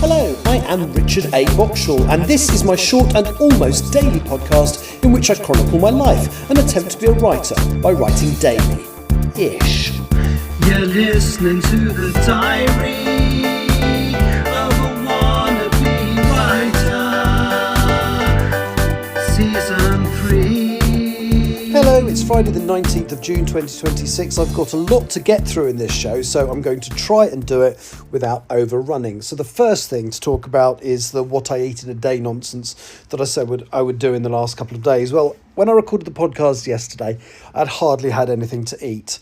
Hello, I am Richard A. Boxall, and this is my short and almost daily podcast in which I chronicle my life and attempt to be a writer by writing daily-ish. You're listening to the diary of a wannabe writer, Season 3. Hello, it's Friday the 19th of June 2026. I've got a lot to get through in this show, so I'm going to try and do it without overrunning. So the first thing to talk about is the what I eat in a day nonsense that I said I would do in the last couple of days. Well, when I recorded the podcast yesterday, I'd hardly had anything to eat.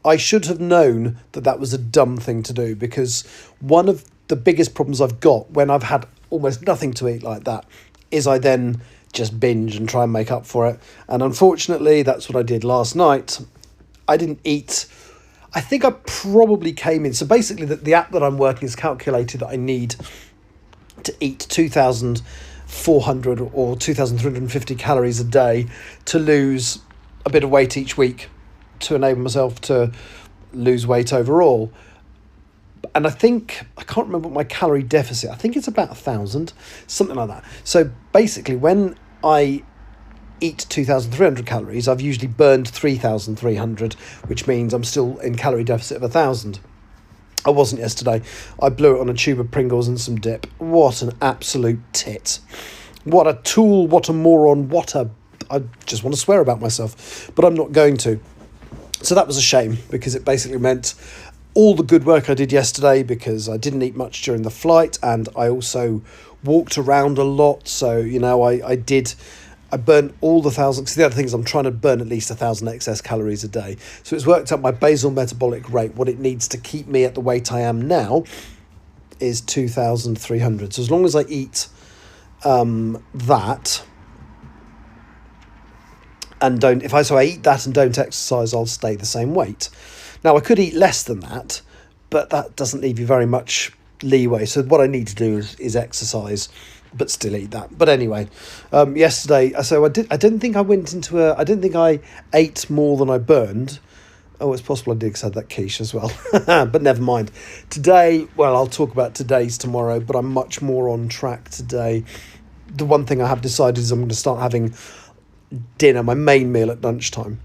I should have known that that was a dumb thing to do, because one of the biggest problems I've got when I've had almost nothing to eat like that is I then just binge and try and make up for it. And unfortunately, that's what I did last night. I didn't eat. I think I probably came in. So basically, the app that I'm working has calculated that I need to eat 2,400 or 2,350 calories a day to lose a bit of weight each week, to enable myself to lose weight overall. And I can't remember what my calorie deficit, I think it's about 1,000, something like that. So basically, when I eat 2,300 calories, I've usually burned 3,300, which means I'm still in calorie deficit of 1,000. I wasn't yesterday. I blew it on a tube of Pringles and some dip. What an absolute tit. What a tool, what a moron, I just want to swear about myself, but I'm not going to. So that was a shame, because it basically meant all the good work I did yesterday, because I didn't eat much during the flight and I also walked around a lot. So, I burnt all the 1,000. So the other thing is I'm trying to burn at least 1,000 excess calories a day. So it's worked out my basal metabolic rate. What it needs to keep me at the weight I am now is 2,300. So as long as I eat that, and I eat that and don't exercise, I'll stay the same weight. Now, I could eat less than that, but that doesn't leave you very much leeway. So what I need to do is exercise, but still eat that. But anyway, yesterday, so I didn't think I ate more than I burned. Oh, it's possible I did, because I had that quiche as well. But never mind. Today, well, I'll talk about today's tomorrow, but I'm much more on track today. The one thing I have decided is I'm going to start having dinner, my main meal, at lunchtime.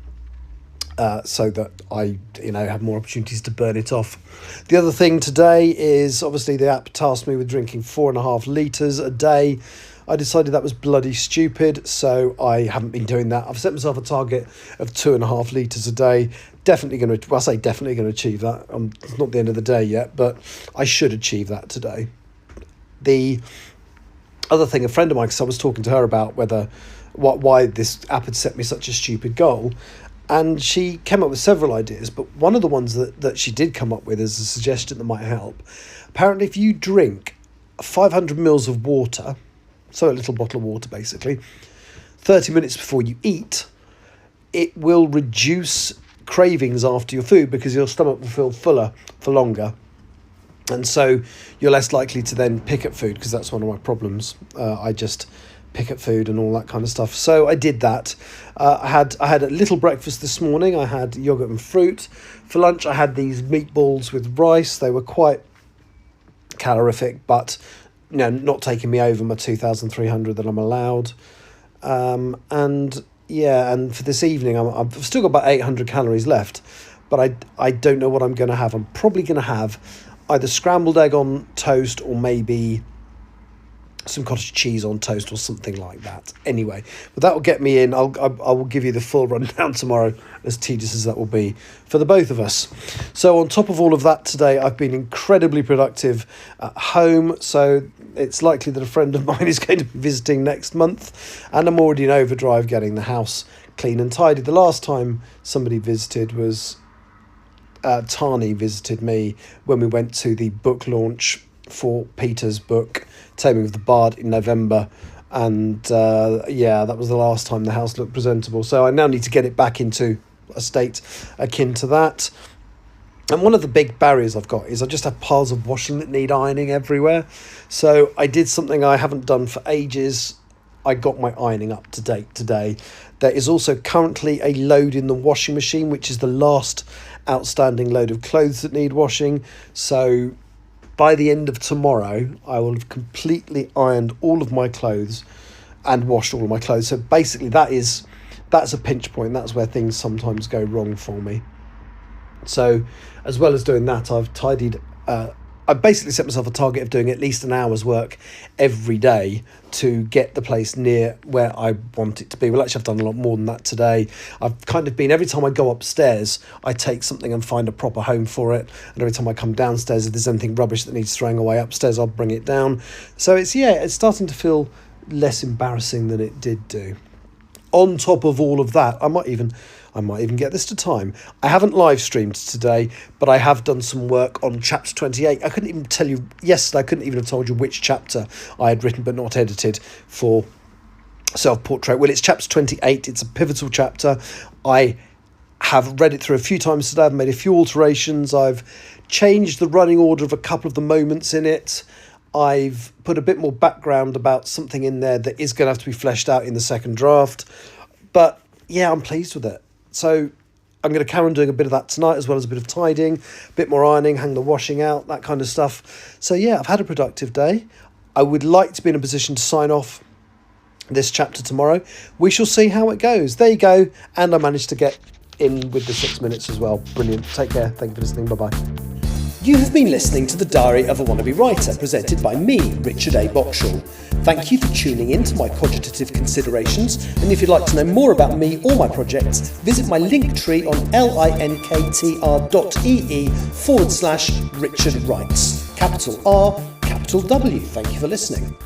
So that I, have more opportunities to burn it off. The other thing today is, obviously, the app tasked me with drinking 4.5 litres a day. I decided that was bloody stupid, so I haven't been doing that. I've set myself a target of 2.5 litres a day. Definitely going to achieve that. It's not the end of the day yet, but I should achieve that today. The other thing, a friend of mine, because I was talking to her about why this app had set me such a stupid goal, and she came up with several ideas, but one of the ones that she did come up with as a suggestion that might help. Apparently, if you drink 500 mils of water, so a little bottle of water basically, 30 minutes before you eat, it will reduce cravings after your food, because your stomach will feel fuller for longer. And so you're less likely to then pick at food, because that's one of my problems. I just pick at food and all that kind of stuff. So I did that. I had a little breakfast this morning. I had yogurt and fruit. For lunch, I had these meatballs with rice. They were quite calorific, but not taking me over my 2,300 that I'm allowed. And for this evening, I've still got about 800 calories left, but I don't know what I'm going to have. I'm probably going to have either scrambled egg on toast or maybe some cottage cheese on toast or something like that. Anyway, but that will get me in. I will give you the full rundown tomorrow, as tedious as that will be for the both of us. So on top of all of that, today I've been incredibly productive at home. So it's likely that a friend of mine is going to be visiting next month, and I'm already in overdrive getting the house clean and tidy. The last time somebody visited was Tani visited me when we went to the book launch for Peter's book, Taming of the Bard, in November. And that was the last time the house looked presentable. So I now need to get it back into a state akin to that. And one of the big barriers I've got is I just have piles of washing that need ironing everywhere. So I did something I haven't done for ages. I got my ironing up to date today. There is also currently a load in the washing machine, which is the last outstanding load of clothes that need washing. So by the end of tomorrow, I will have completely ironed all of my clothes and washed all of my clothes. So basically that's a pinch point. That's where things sometimes go wrong for me. So as well as doing that, I've tidied. I basically set myself a target of doing at least an hour's work every day to get the place near where I want it to be. Well, actually, I've done a lot more than that today. I've kind of been, every time I go upstairs, I take something and find a proper home for it. And every time I come downstairs, if there's anything rubbish that needs throwing away upstairs, I'll bring it down. So it's starting to feel less embarrassing than it did do. On top of all of that, I might even get this to time. I haven't live streamed today, but I have done some work on chapter 28. I couldn't even tell you yesterday. I couldn't even have told you which chapter I had written but not edited for self-portrait. Well, it's chapter 28. It's a pivotal chapter. I have read it through a few times today. I've made a few alterations. I've changed the running order of a couple of the moments in it. I've put a bit more background about something in there that is going to have to be fleshed out in the second draft. But yeah, I'm pleased with it. So I'm going to carry on doing a bit of that tonight, as well as a bit of tidying, a bit more ironing, hang the washing out, that kind of stuff. So yeah, I've had a productive day. I would like to be in a position to sign off this chapter tomorrow. We shall see how it goes. There you go. And I managed to get in with the 6 minutes as well. Brilliant. Take care. Thank you for listening. Bye-bye. You have been listening to The Diary of a Wannabe Writer, presented by me, Richard A. Boxall. Thank you for tuning in to my cogitative considerations, and if you'd like to know more about me or my projects, visit my link tree on linktr.ee/Richard Writes. Capital R, capital W. Thank you for listening.